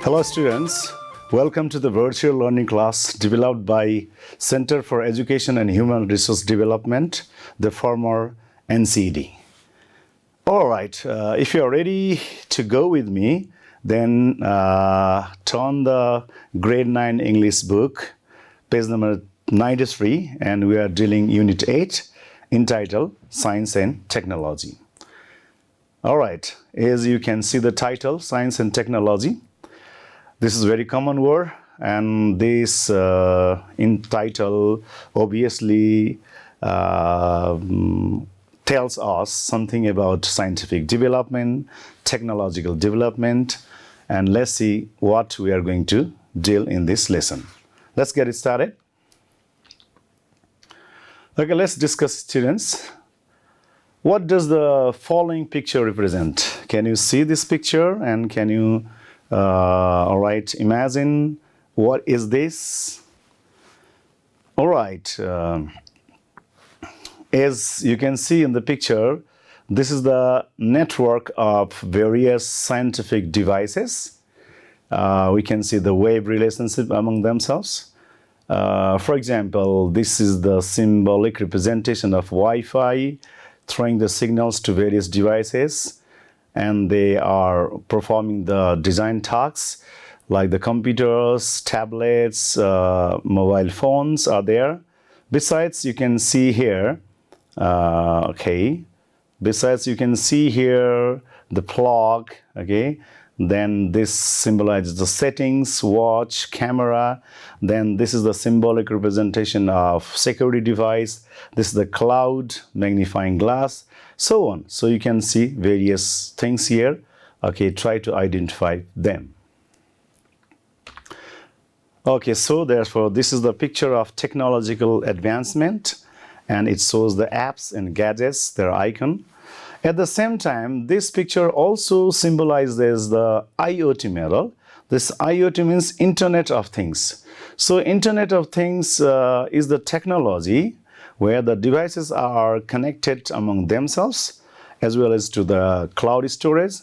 Hello students, welcome to the virtual learning class developed by Center for Education and Human Resource Development, the former NCD. Alright, if you are ready to go with me, then turn the grade 9 English book, page number 93, and we are dealing unit 8 entitled Science and Technology. Alright, as you can see the title, Science and Technology. This is a very common word, and this in title obviously tells us something about scientific development, technological development, and let's see what we are going to deal in this lesson. Let's get it started. Okay, let's discuss, students. What does the following picture represent? Can you see this picture, and can you all right, imagine what is this? All right, as you can see in the picture, this is the network of various scientific devices. We can see the wave relationship among themselves. For example, this is the symbolic representation of Wi-Fi throwing the signals to various devices, and they are performing the design tasks like the computers, tablets, mobile phones are there. Besides, you can see here, besides you can see here the plug, okay. Then this symbolizes the settings, watch, camera. Then this is the symbolic representation of security device. This is the cloud, magnifying glass, so on. So you can see various things here. Okay, try to identify them. Okay, so therefore this is the picture of technological advancement, and it shows the apps and gadgets, their icon. At the same time, this picture also symbolizes the IoT model. This IoT means Internet of Things. So Internet of Things is the technology where the devices are connected among themselves as well as to the cloud storage,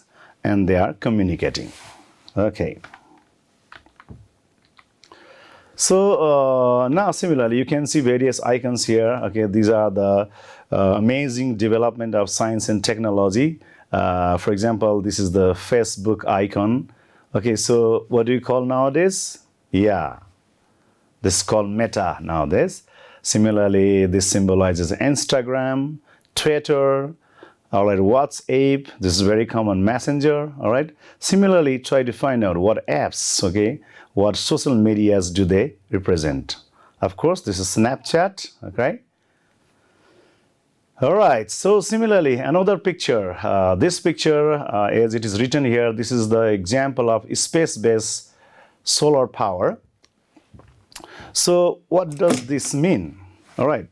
and they are communicating. Okay. So now similarly you can see various icons here. Okay, these are the amazing development of science and technology. For example, this is the Facebook icon. Okay, so what do you call nowadays? Yeah, this is called Meta nowadays. Similarly, this symbolizes Instagram, Twitter, all right, WhatsApp. This is very common, Messenger. All right. Similarly, try to find out what apps, okay, what social medias do they represent. Of course, this is Snapchat. Okay. All right. So similarly, another picture. This picture, as it is written here, this is the example of space-based solar power. So what does this mean? All right.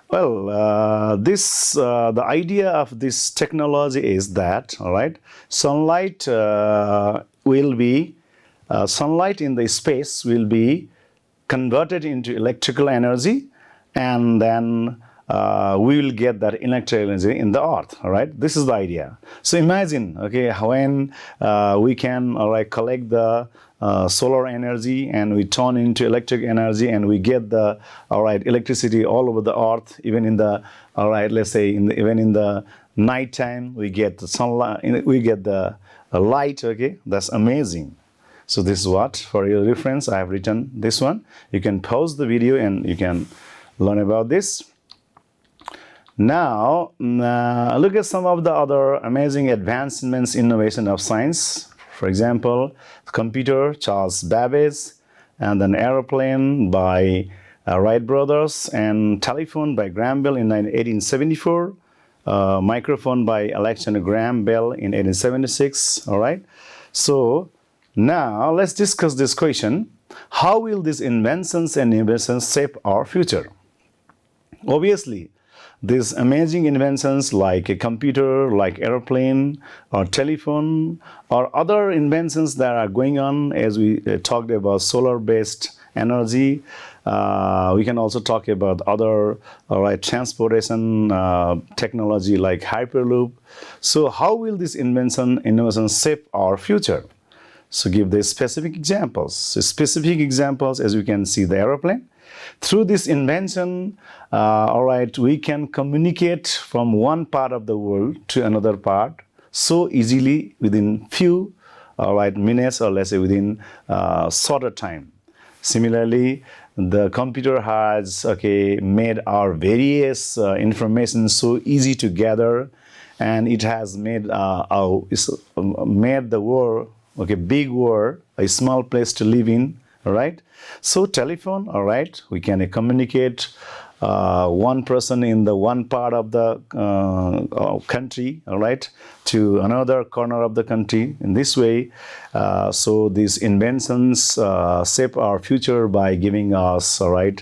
Well, the idea of this technology is that, all right, sunlight sunlight in the space will be converted into electrical energy, and then we will get that electrical energy in the earth. All right, this is the idea. So imagine, okay, when we can, all right, collect the solar energy and we turn into electric energy, and we get the, all right, electricity all over the earth, even in the, all right, let's say even in the night time we get the sunlight, we get the light. Okay, that's amazing. So this is what, for your reference, I have written this one. You can pause the video and you can learn about this. Now look at some of the other amazing advancements, innovation of science. For example, computer, Charles Babbage, and an aeroplane by Wright brothers, and telephone by Graham Bell in 1874, microphone by Alexander Graham Bell in 1876. All right. So now let's discuss this question: how will these inventions and innovations shape our future? Obviously, these amazing inventions like a computer, like airplane or telephone, or other inventions that are going on, as we talked about solar-based energy. We can also talk about other, all right, transportation technology like Hyperloop. So how will this innovation shape our future? So give the specific examples. So specific examples, as you can see, the aeroplane. Through this invention, all right, we can communicate from one part of the world to another part so easily within few, all right, minutes, or let's say within shorter time. Similarly, the computer has made our various information so easy to gather, and it has made made the world big world a small place to live in. All right. So telephone, all right, we can communicate one person in the one part of the country, all right, to another corner of the country. In this way, so these inventions shape our future by giving us, all right,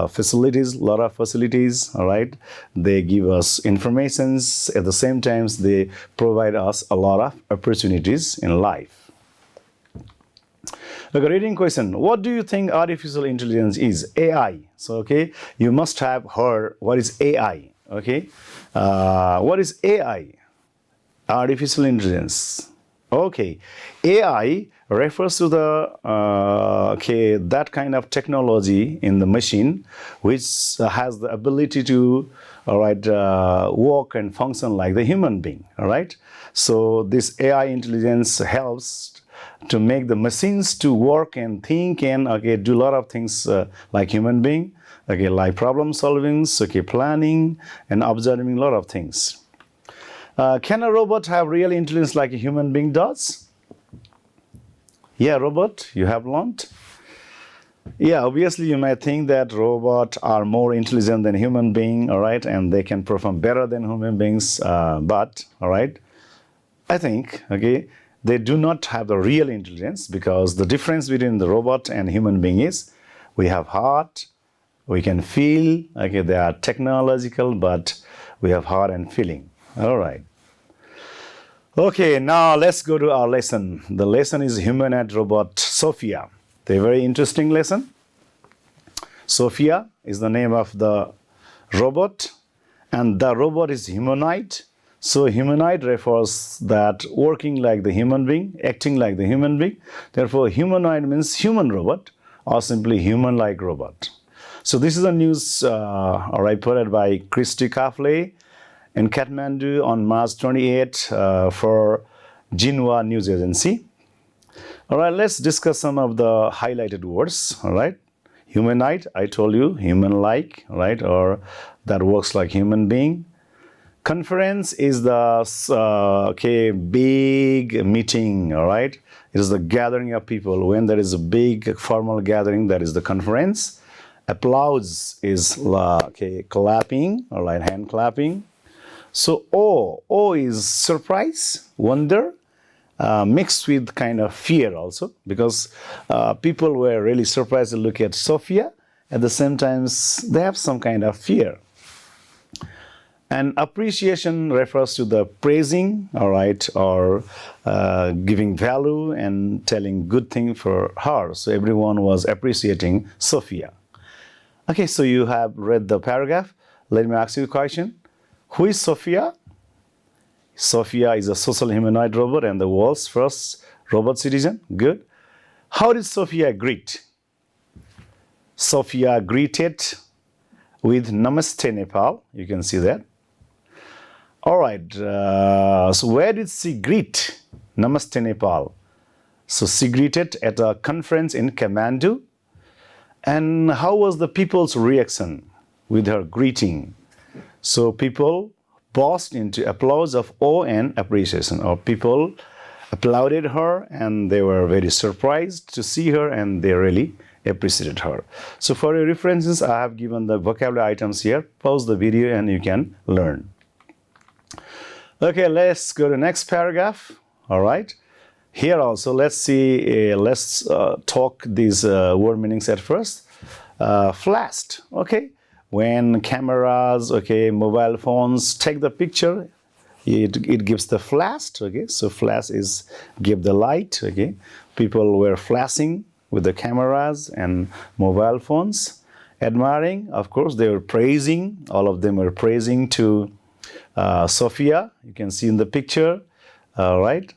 facilities, a lot of facilities, all right. They give us informations. At the same time, they provide us a lot of opportunities in life. Okay, reading question. What do you think artificial intelligence is? AI. So, you must have heard what is AI. What is AI? Artificial intelligence. AI refers to the that kind of technology in the machine which has the ability to, all right, work and function like the human being. All right. So this AI intelligence helps to make the machines to work and think and do a lot of things like human being, like problem solving, planning and observing a lot of things. Can a robot have real intelligence like a human being does? Yeah, robot, you have learned. Yeah, obviously you might think that robots are more intelligent than human being, all right, and they can perform better than human beings, but, all right, I think, they do not have the real intelligence, because the difference between the robot and human being is we have heart, we can feel, they are technological, but we have heart and feeling. All right. Now let's go to our lesson. The lesson is humanoid robot Sophia. The very interesting lesson. Sophia is the name of the robot, and the robot is humanoid. So humanoid refers that working like the human being, acting like the human being. Therefore, humanoid means human robot or simply human-like robot. So this is a news reported by Christy Kafle in Kathmandu on March 28 for Jinhua News Agency. All right, let's discuss some of the highlighted words. All right, humanoid, I told you, human-like, right, or that works like human being. Conference is the big meeting, all right? It is the gathering of people. When there is a big formal gathering, that is the conference. Applause is clapping, all right, hand clapping. So O is surprise, wonder, mixed with kind of fear also, because people were really surprised to look at Sophia. At the same time, they have some kind of fear. And appreciation refers to the praising, all right, or giving value and telling good thing for her. So everyone was appreciating Sophia. So you have read the paragraph. Let me ask you a question. Who is Sophia? Sophia is a social humanoid robot and the world's first robot citizen. Good. How did Sophia greet? Sophia greeted with Namaste Nepal. You can see that. All right, so where did she greet? Namaste Nepal. So she greeted at a conference in Kathmandu. And how was the people's reaction with her greeting? So people burst into applause of awe and appreciation, or people applauded her and they were very surprised to see her and they really appreciated her. So for your references, I have given the vocabulary items here. Pause the video and you can learn. Let's go to the next paragraph. All right. Here also, let's see, let's talk these word meanings at first. Flashed, when cameras, mobile phones take the picture, it gives the flash, so flash is give the light, People were flashing with the cameras and mobile phones. Admiring, of course, they were praising, all of them were praising to Sophia, you can see in the picture, all right.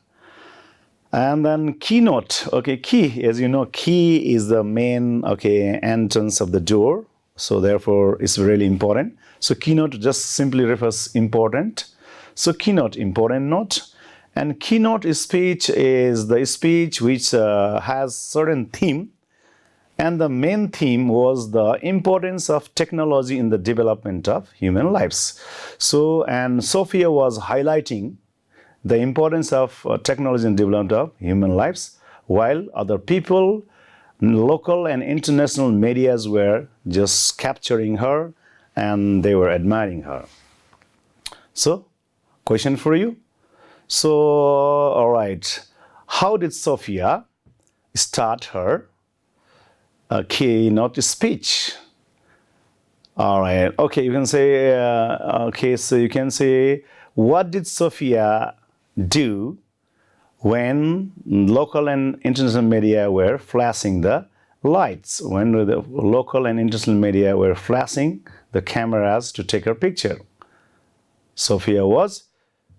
And then keynote. Okay, key, as you know, key is the main, okay, entrance of the door. So therefore, it's really important. So keynote just simply refers important. So keynote, important note. And keynote speech is the speech which has certain theme. And the main theme was the importance of technology in the development of human lives. So, and Sophia was highlighting the importance of technology in development of human lives, while other people, local and international medias were just capturing her and they were admiring her. So, question for you. So, all right, how did Sophia start her keynote speech? All right, okay, you can say, okay, so you can say, what did Sophia do when local and international media were flashing the lights, when the local and international media were flashing the cameras to take her picture? Sophia was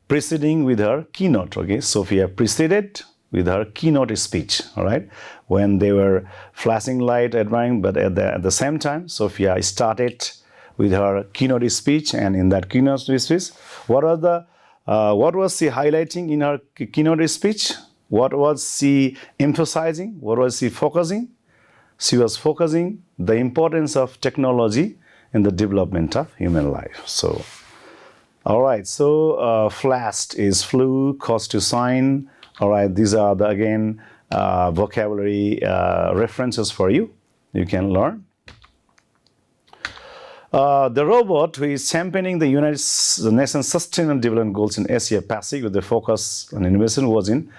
proceeding with her keynote, okay? Sophia preceded with her keynote speech, all right? When they were flashing light, admiring, but at the same time, Sophia started with her keynote speech, and in that keynote speech, what was she highlighting in her keynote speech? What was she emphasizing? What was she focusing? She was focusing the importance of technology in the development of human life. So, all right, so flashed is flew, caused to sign. All right, these are the, again, vocabulary references for you. You can learn. The robot who is championing the United Nations Sustainable Development Goals in Asia Pacific with the focus on innovation was in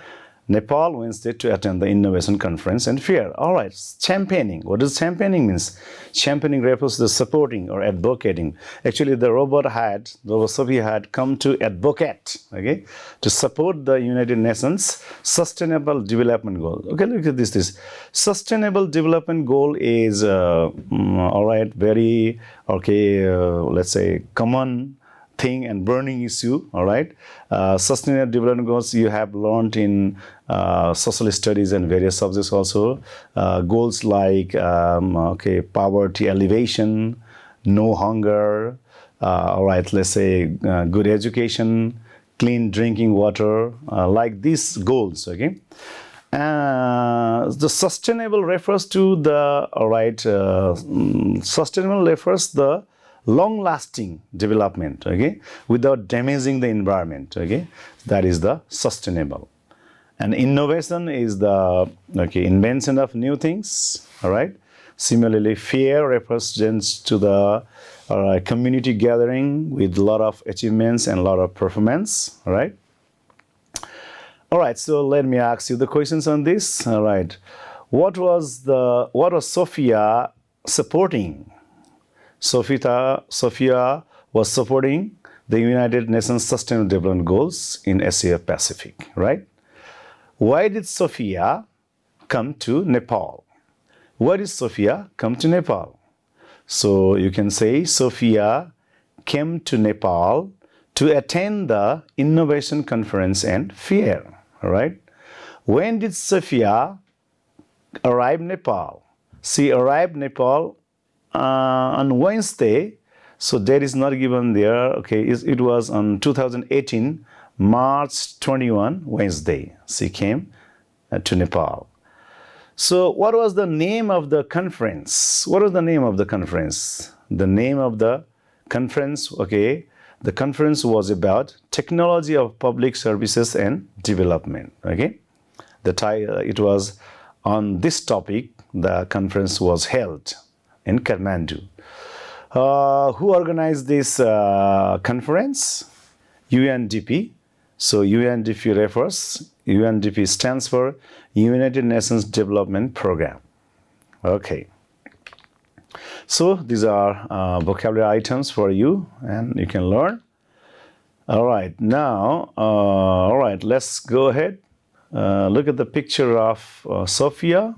Nepal Wednesday to attend the innovation conference and fair. All right, championing. What does championing means? Championing refers to supporting or advocating. Actually, the robot Sophia had come to advocate, okay, to support the United Nations Sustainable Development Goal. Okay, look at this. Sustainable Development Goal is, all right, very, okay, let's say common thing and burning issue, all right. Sustainable development goals you have learned in social studies and various subjects also. Goals like, okay, poverty alleviation, no hunger, all right, let's say good education, clean drinking water, like these goals, okay. The sustainable refers to the, all right, sustainable refers the long-lasting development, okay, without damaging the environment, okay, that is the sustainable. And innovation is the, okay, invention of new things, all right. Similarly, fair represents to the community gathering with a lot of achievements and a lot of performance, all right. All right, so let me ask you the questions on this, all right. What was Sophia supporting? Sophia was supporting the United Nations Sustainable Development Goals in Asia Pacific, right? Why did Sophia come to Nepal? Why did Sophia come to Nepal? So you can say Sophia came to Nepal to attend the Innovation Conference and Fair, all right? When did Sophia arrive Nepal? She arrived Nepal on Wednesday, so date is not given there, okay, it was on 2018, March 21, Wednesday, she came to Nepal. So what was the name of the conference? What was the name of the conference? The name of the conference, okay, the conference was about technology of public services and development, okay. The title, it was on this topic, the conference was held in Kathmandu. Who organized this conference? UNDP. So UNDP stands for United Nations Development Program. Okay. So these are vocabulary items for you and you can learn. All right, now, all right, let's go ahead. Look at the picture of Sophia.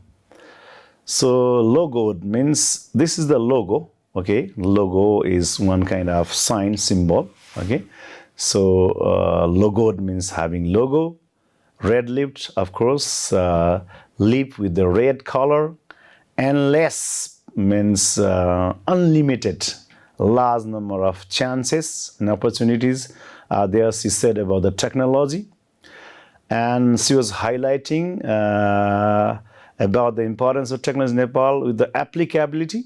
So logo means, this is the logo, okay. Logo is one kind of sign symbol, okay. So logo means having logo. red-lipped, of course, lip with the red color. Endless means unlimited, large number of chances and opportunities are there, she said about the technology. And she was highlighting about the importance of technology in Nepal with the applicability.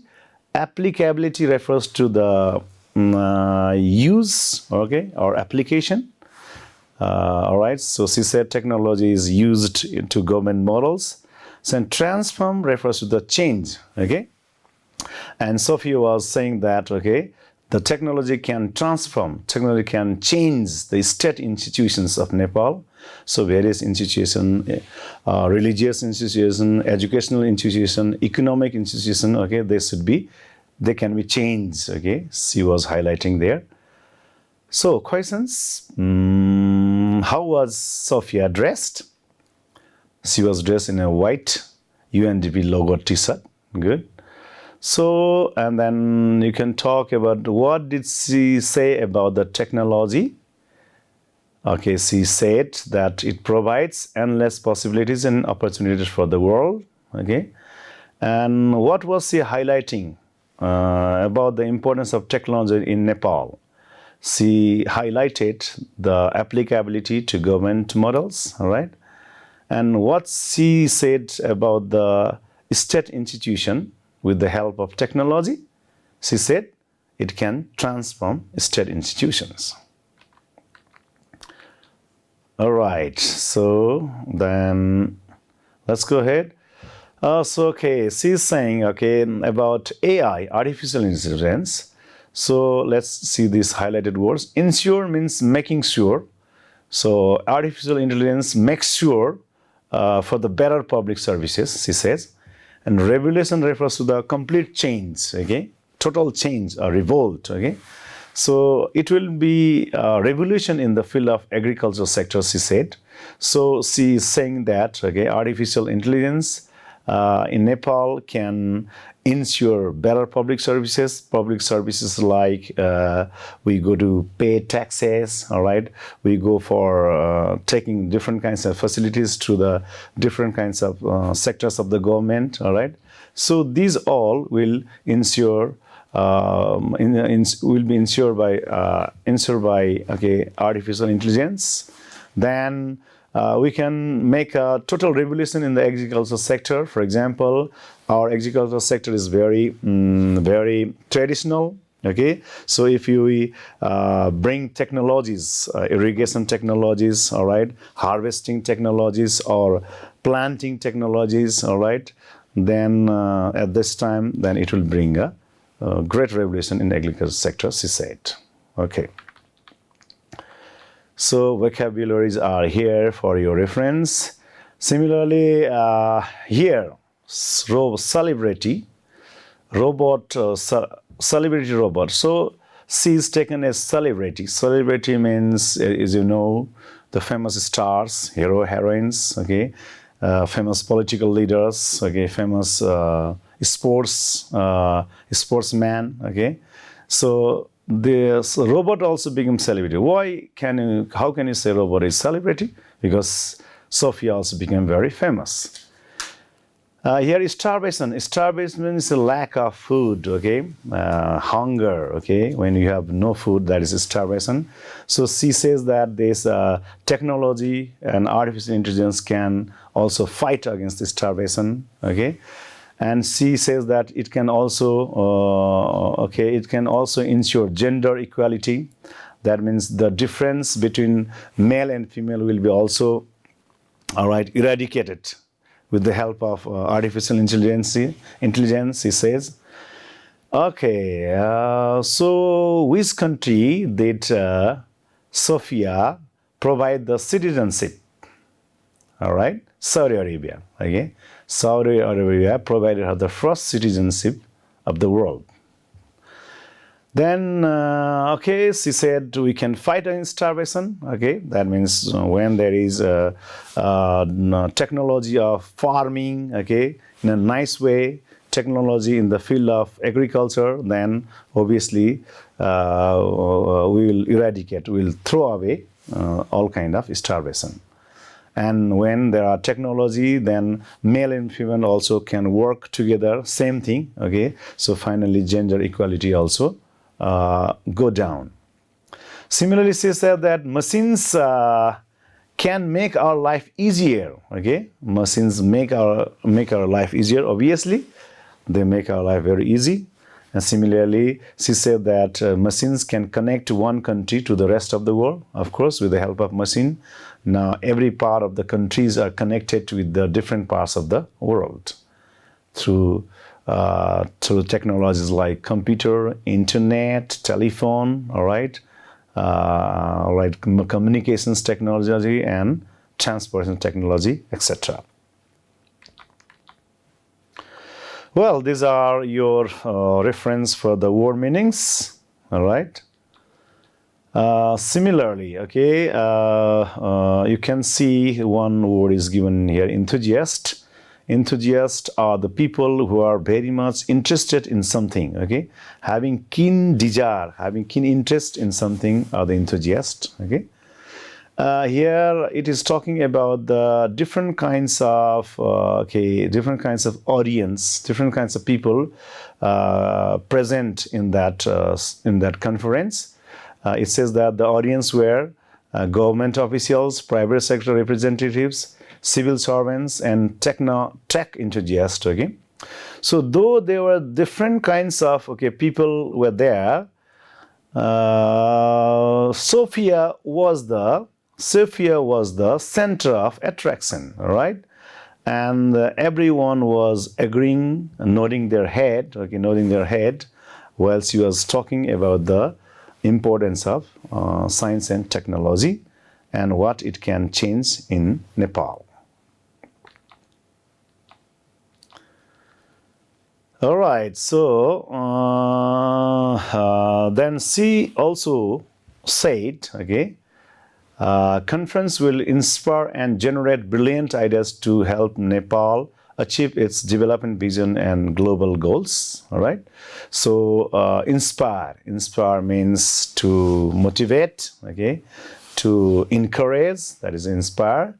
Applicability refers to the use, okay, or application. All right, so she said technology is used into government models. So transform refers to the change, okay. And Sophia was saying that, okay, the technology can transform, technology can change the state institutions of Nepal. So various institutions, religious institution, educational institution, economic institution, okay, they can be changed, okay. She was highlighting there. So questions, how was Sophia dressed? She was dressed in a white UNDP logo t-shirt, good. So, and then you can talk about what did she say about the technology? Okay, she said that it provides endless possibilities and opportunities for the world, okay. And what was she highlighting about the importance of technology in Nepal? She highlighted the applicability to government models, all right? And what she said about the state institution with the help of technology, she said it can transform state institutions. All right, so then let's go ahead. So, okay, she's saying, okay, about AI, artificial intelligence. So let's see these highlighted words. Ensure means making sure. So artificial intelligence makes sure for the better public services, she says. And revolution refers to the complete change, okay? Total change or revolt, okay? So it will be a revolution in the field of agriculture sector, she said. So she is saying that, okay, artificial intelligence in Nepal can ensure better public services like we go to pay taxes, all right? We go for taking different kinds of facilities to the different kinds of sectors of the government, all right? So these all will ensure will be ensured by okay, artificial intelligence. Then we can make a total revolution in the agricultural sector. For example, our agricultural sector is very traditional. Okay, so if you bring technologies, irrigation technologies, all right, harvesting technologies or planting technologies, all right, then at this time, then it will bring a great revolution in the agricultural sector, she said. Okay. So vocabularies are here for your reference. Similarly, here, celebrity, robot, celebrity robot. So she is taken as celebrity. Celebrity means, as you know, the famous stars, hero, heroines, okay, famous political leaders, okay, famous sportsman, okay. So this robot also becomes celebrity. How can you say robot is celebrity? Because Sophia also became very famous. Here is starvation. Starvation means a lack of food, okay? Hunger, okay? When you have no food, that is starvation. So she says that this technology and artificial intelligence can also fight against the starvation, okay? And she says that it can also, it can also ensure gender equality. That means the difference between male and female will be also, all right, eradicated with the help of artificial intelligence, she says. Okay, so which country did Sophia provide the citizenship? All right, Saudi Arabia, okay? Saudi Arabia provided her the first citizenship of the world. Then, okay, she said we can fight against starvation, okay? That means when there is technology of farming, okay, in a nice way, technology in the field of agriculture, then obviously we will eradicate, we will throw away all kind of starvation. And when there are technology, then male and female also can work together, same thing, okay? So finally, gender equality also go down. Similarly, she said that machines can make our life easier, okay? Machines make our life easier, obviously. They make our life very easy. And similarly, she said that machines can connect one country to the rest of the world, of course, with the help of machine. Now, every part of the countries are connected with the different parts of the world through technologies like computer, internet, telephone, all right, communications technology and transportation technology, etc. Well, these are your reference for the word meanings, all right. Similarly, okay, you can see one word is given here, enthusiast. Enthusiasts are the people who are very much interested in something, okay, having keen desire, having keen interest in something are the enthusiasts, okay. Here it is talking about the different kinds of different kinds of audience, different kinds of people present in that conference. It says that the audience were government officials, private sector representatives, civil servants, and tech enthusiasts. Okay, so though there were different kinds of people were there, Sophia was the center of attraction, right? And everyone was agreeing, nodding their head, while she was talking about the importance of science and technology and what it can change in Nepal. All right, so then she also said, conference will inspire and generate brilliant ideas to help Nepal achieve its development vision and global goals. All right. So inspire means to motivate. Okay. To encourage, that is inspire.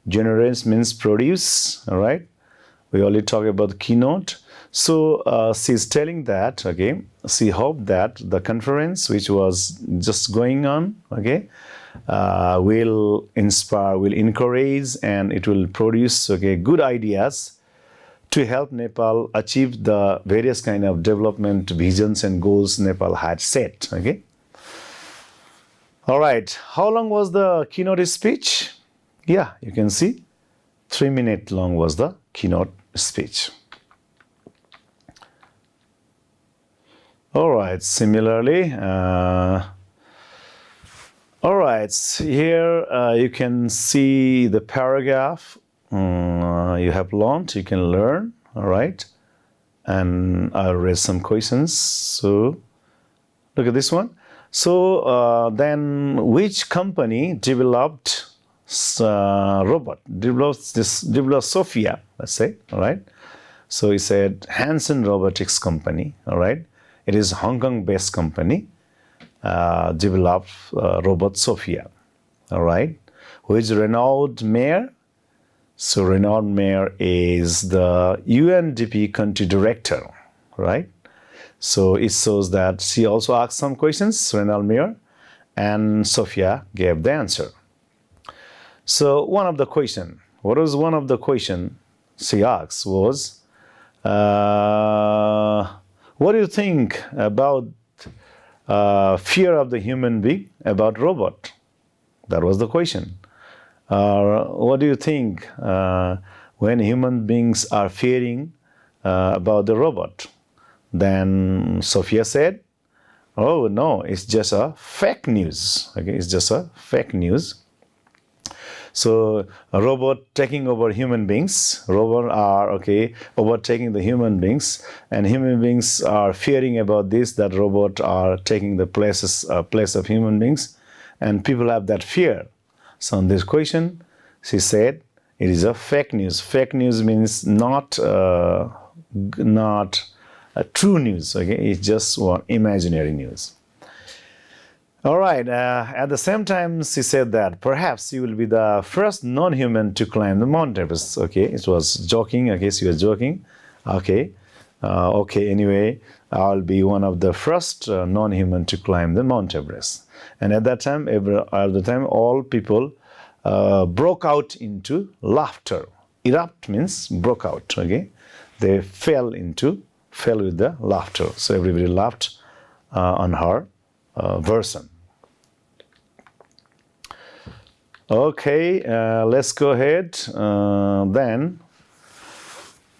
Generate means produce. All right. We only talk about the keynote. So she's telling that, she hoped that the conference which was just going on, will inspire, will encourage, and it will produce, good ideas to help Nepal achieve the various kind of development visions and goals Nepal had set, All right, how long was the keynote speech? Yeah, you can see 3 minutes long was the keynote speech. All right, similarly, all right, here you can see the paragraph you have learned, you can learn, all right, and I'll raise some questions. So look at this one. So then which company developed developed Sophia, let's say, all right. So he said Hansen Robotics Company, all right. It is a Hong Kong-based company, developed robot Sophia, all right. Who is Renaud Mayer? So Renaud Mayer is the UNDP country director, right? So it shows that she also asked some questions, Renaud Mayer, and Sophia gave the answer. So one of the question, what was one of the question she asked was, what do you think about fear of the human being about robot? That was the question. What do you think when human beings are fearing about the robot? Then Sophia said, oh no, it's just a fake news. It's just a fake news. So a robot taking over human beings, robot are overtaking the human beings, and human beings are fearing about this, that robot are taking the place of human beings, and people have that fear. So on this question, she said it is a fake news. Fake news means not a true news. It's just one imaginary news. All right. At the same time, she said that perhaps you will be the first non-human to climb the Mount Everest. Okay, it was joking. Okay, she was joking. Okay, okay. Anyway, I'll be one of the first non-human to climb the Mount Everest. And at that time, all people broke out into laughter. Erupt means broke out. Okay, they fell with the laughter. So everybody laughed on her version. Okay, let's go ahead. Then,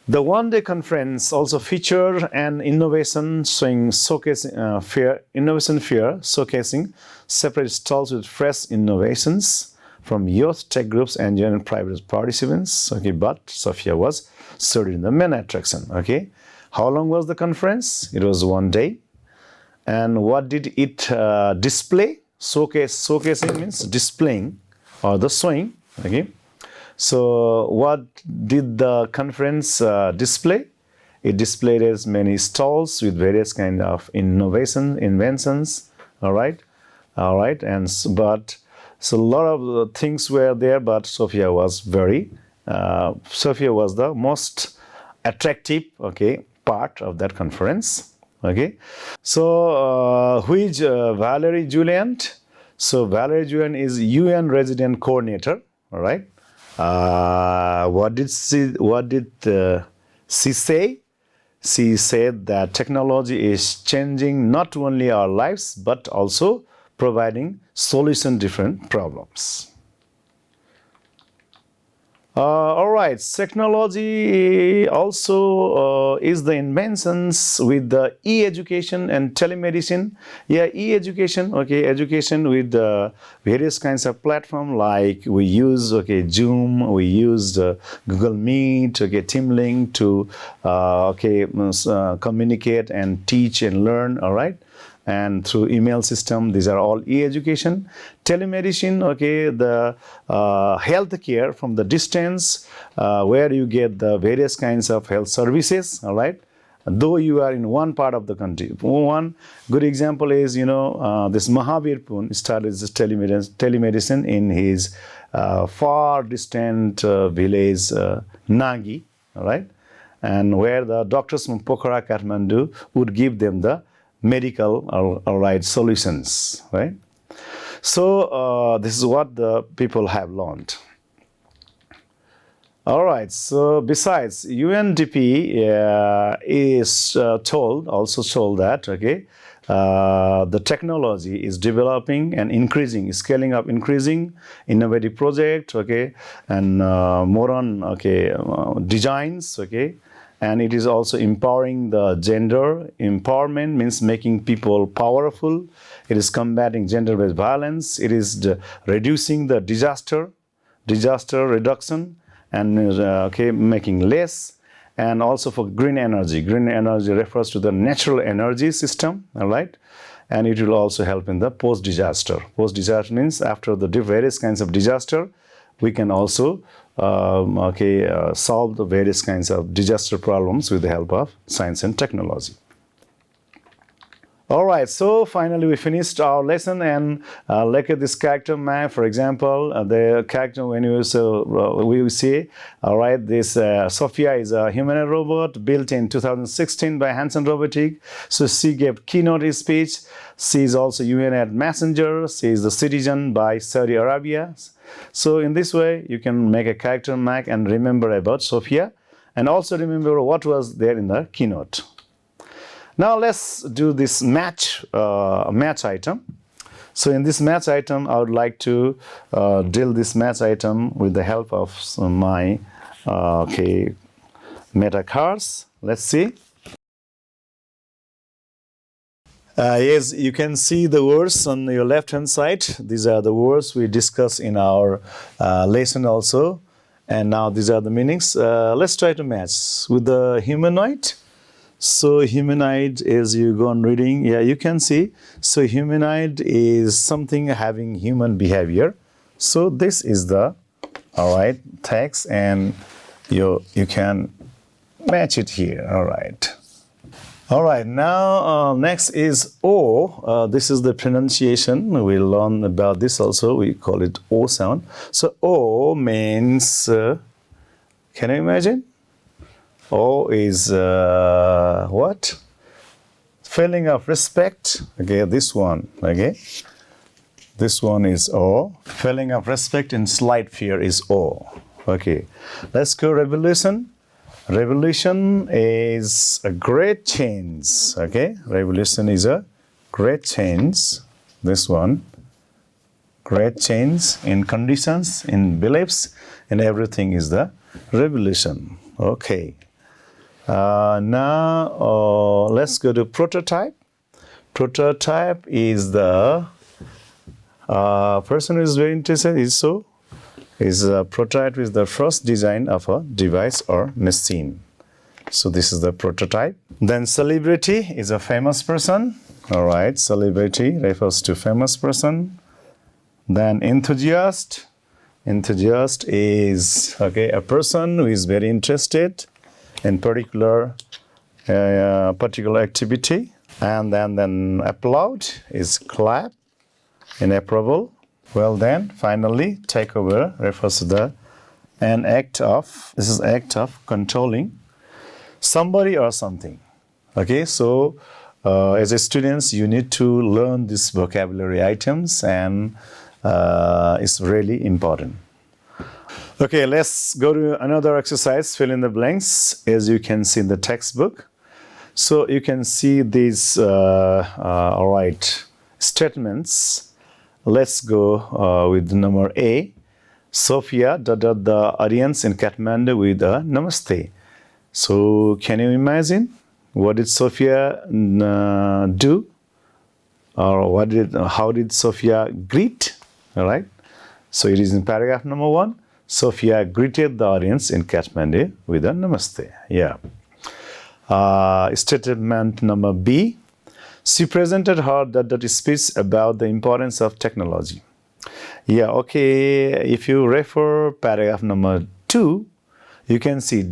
the one-day conference also featured an innovation innovation fair showcasing separate stalls with fresh innovations from youth, tech groups, and general private participants. Okay, but Sophia was served in the main attraction. Okay, how long was the conference? It was 1 day. And what did it display? Showcasing means displaying or the showing. Okay. So what did the conference display? It displayed as many stalls with various kind of inventions. All right. And but so a lot of things were there, but Sophia was the most attractive, okay, part of that conference. Okay, so who is Valerie Julian? So Valerie Julian is UN resident coordinator. All right. What did she say? She said that technology is changing not only our lives but also providing solution to different problems. All right, technology also is the inventions with the e-education and telemedicine. Yeah, e-education, okay, education with various kinds of platform like we use, Zoom, we used Google Meet, TeamLink to, communicate and teach and learn, all right? And through email system, these are all e-education. Telemedicine, the health care from the distance, where you get the various kinds of health services, all right? Though you are in one part of the country. One good example is, this Mahavir Pun started this telemedicine in his far distant village, Nagi, all right? And where the doctors from Pokhara, Kathmandu would give them the medical solutions, right? So this is what the people have learned. All right, so besides UNDP is also told that the technology is developing and scaling up, increasing innovative project, and more on designs, and it is also empowering the gender. Empowerment means making people powerful. It is combating gender-based violence. It is reducing the disaster reduction, and making less. And also for green energy. Green energy refers to the natural energy system, all right? And it will also help in the post-disaster. Post-disaster means after the various kinds of disaster, we can also solve the various kinds of disaster problems with the help of science and technology. All right, so finally we finished our lesson, and look at this character map. For example, the character when we see, all right, this Sophia is a humanoid robot built in 2016 by Hanson Robotic. So she gave keynote speech. She is also UN messenger. She is the citizen by Saudi Arabia. So in this way, you can make a character map and remember about Sophia, and also remember what was there in the keynote. Now let's do this match item. So in this match item, I would like to deal this match item with the help of my meta cards. Let's see. Yes, you can see the words on your left-hand side. These are the words we discussed in our lesson also. And now these are the meanings. Let's try to match with the humanoid. So humanoid, as you go on reading, yeah, you can see. So humanoid is something having human behavior. So this is the, all right, text, and you can match it here, all right. All right, now next is O. This is the pronunciation. We'll learn about this also. We call it O sound. So O means, can you imagine? O is what? Feeling of respect. Okay, this one. Okay, this one is O. Feeling of respect and slight fear is O. Okay, let's go revolution. Revolution is a great change. Okay, revolution is a great change. This one, great change in conditions, in beliefs, and everything is the revolution. Okay. Now let's go to prototype. Prototype is the person who is very interested is a prototype is the first design of a device or machine. So this is the prototype. Then celebrity is a famous person. All right, celebrity refers to famous person. Then enthusiast. Enthusiast is a person who is very interested in particular activity. And then applaud is clap in approval. Well then, finally, takeover refers to this is act of controlling somebody or something. Okay, so as a students, you need to learn these vocabulary items, and it's really important. Okay, let's go to another exercise, fill in the blanks, as you can see in the textbook. So you can see these, all right, statements. Let's go with number A. Sophia dotted the audience in Kathmandu with a namaste. So can you imagine what did Sophia do, or how did Sophia greet? All right. So it is in paragraph number 1. Sophia greeted the audience in Kathmandu with a namaste. Yeah. Statement number B. She presented her speech about the importance of technology. Yeah, okay. If you refer paragraph number 2, you can see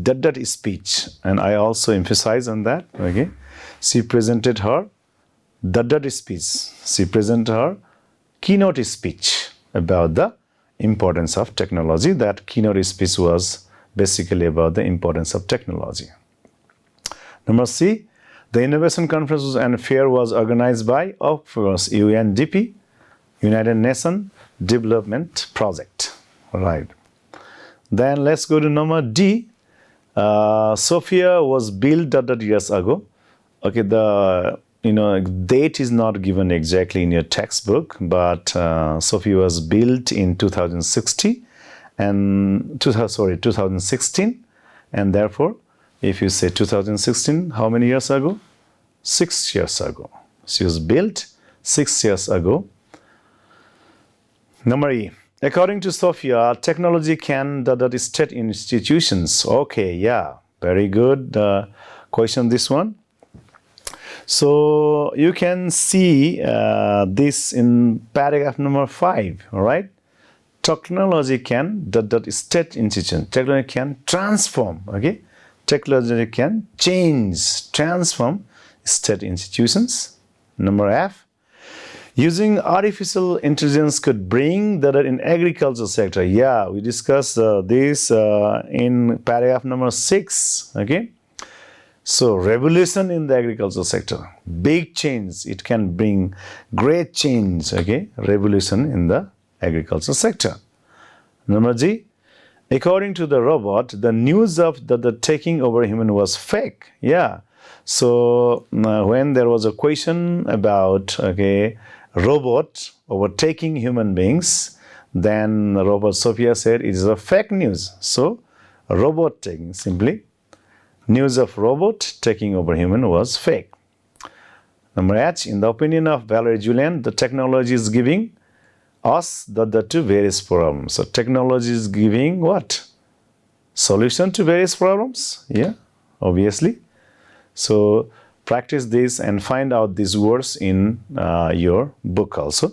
speech, and I also emphasize on that. Okay, she presented her speech. She presented her keynote speech about the importance of technology. That keynote speech was basically about the importance of technology. Number C. The Innovation Conference and Fair was organized by, of course, UNDP, United Nations Development Project. Right. Then let's go to number D. Sophia was built years ago. Okay, the date is not given exactly in your textbook, but Sophia was built in 2016, and therefore, if you say 2016, how many years ago? 6 years ago. She was built 6 years ago. Number E. According to Sophia, technology can state institutions. Okay, yeah, very good question, this one. So you can see this in paragraph number 5, all right? Technology can state institutions. Technology can transform, okay? Technology can change, transform state institutions. Number F. Using artificial intelligence could bring that in agriculture sector. Yeah, we discussed this in paragraph number 6. Okay. So revolution in the agriculture sector, big change. It can bring great change. Okay, revolution in the agriculture sector. Number G. According to the robot, the news of the taking over human was fake. Yeah. So when there was a question about robot overtaking human beings, then robot Sophia said it is a fake news. So robot taking, simply news of robot taking over human was fake. Number H. In the opinion of Valerie Julian, the technology is giving us the two various problems. So technology is giving what? Solution to various problems? Yeah, obviously. So practice this and find out these words in your book also.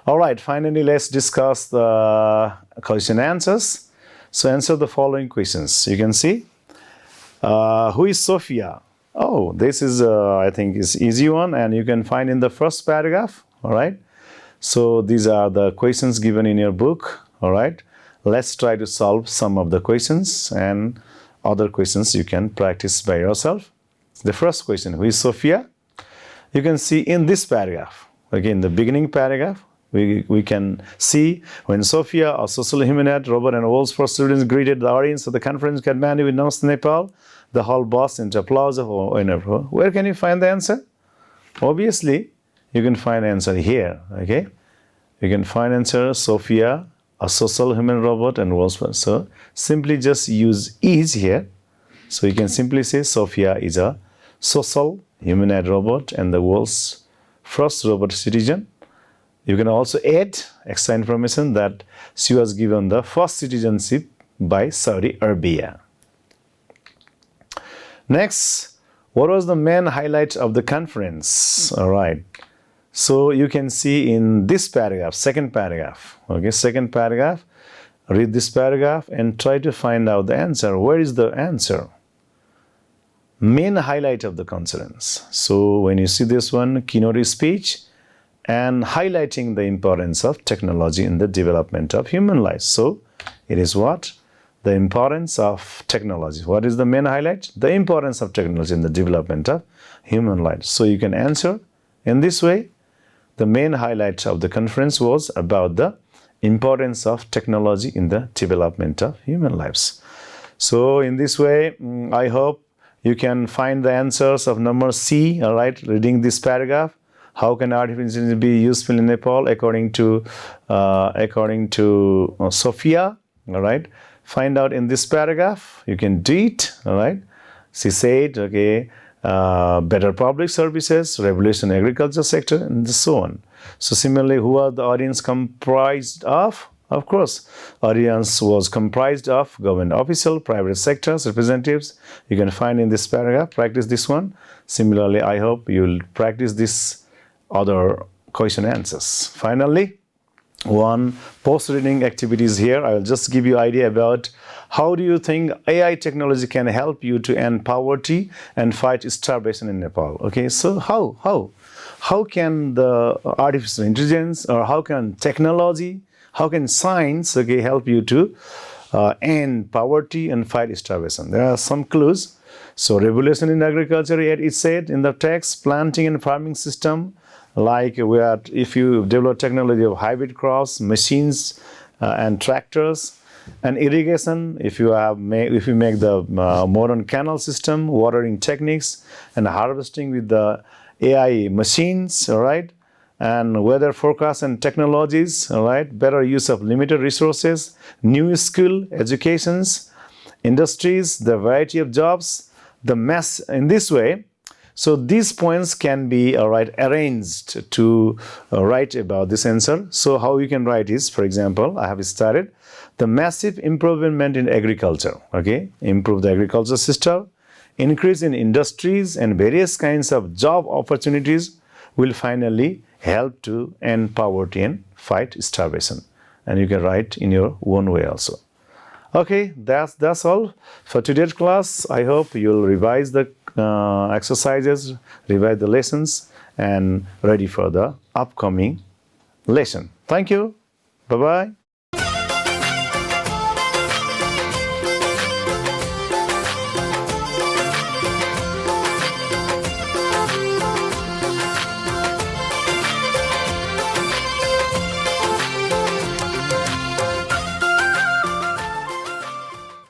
All right, finally, let's discuss the question answers. So answer the following questions. You can see, who is Sophia? Oh, this is, I think, is easy one, and you can find in the first paragraph. All right. So these are the questions given in your book. All right. Let's try to solve some of the questions, and other questions you can practice by yourself. The first question, who is Sophia? You can see in this paragraph. Again, the beginning paragraph, we can see when Sophia, a social humanoid robot, and World's first students greeted the audience of the conference Kathmandu with Namaste Nepal, the hall burst into applause of where can you find the answer? Obviously, you can find answer here. Okay, you can find answer Sophia, a social human robot, and World's first. So simply just use is here. So you can simply say Sophia is a social humanoid robot and the world's first robot citizen. You can also add extra information that she was given the first citizenship by Saudi Arabia. Next, what was the main highlight of the conference? All right. So you can see in this paragraph, second paragraph. Okay, second paragraph. Read this paragraph and try to find out the answer. Where is the answer? Main highlight of the conference. So when you see this one, keynote speech, and highlighting the importance of technology in the development of human life. So it is what? The importance of technology. What is the main highlight? The importance of technology in the development of human life. So you can answer in this way. The main highlight of the conference was about the importance of technology in the development of human lives. So in this way, I hope you can find the answers of number C, all right, reading this paragraph. How can artificial intelligence be useful in Nepal according to Sophia, all right? Find out in this paragraph. You can do it, all right? She said, okay, better public services, revolution agriculture sector, and so on. So similarly, who are the audience comprised of? Of course, audience was comprised of government official, private sectors, representatives. You can find in this paragraph. Practice this one. Similarly, I hope you'll practice this other question answers. Finally, one post-reading activities here. I will just give you idea about how do you think AI technology can help you to end poverty and fight starvation in Nepal. Okay, so how can the artificial intelligence, or how can technology, how can science, okay, help you to end poverty and fight starvation? There are some clues. So revolution in agriculture, it said in the text, planting and farming system, like if you develop technology of hybrid crops, machines and tractors, and irrigation, if you make the modern canal system, watering techniques, and harvesting with the AI machines, all right, and weather forecasts and technologies, all right, better use of limited resources, new skill educations, industries, the variety of jobs, the mass in this way. So these points can be arranged to write about this answer. So how you can write is, for example, I have started the massive improvement in agriculture. Okay, improve the agriculture system, increase in industries and various kinds of job opportunities will finally help to end poverty and fight starvation. And you can write in your own way also. Okay, that's all for today's class. I hope you'll revise the exercises, revise the lessons, and ready for the upcoming lesson. Thank you. Bye-bye.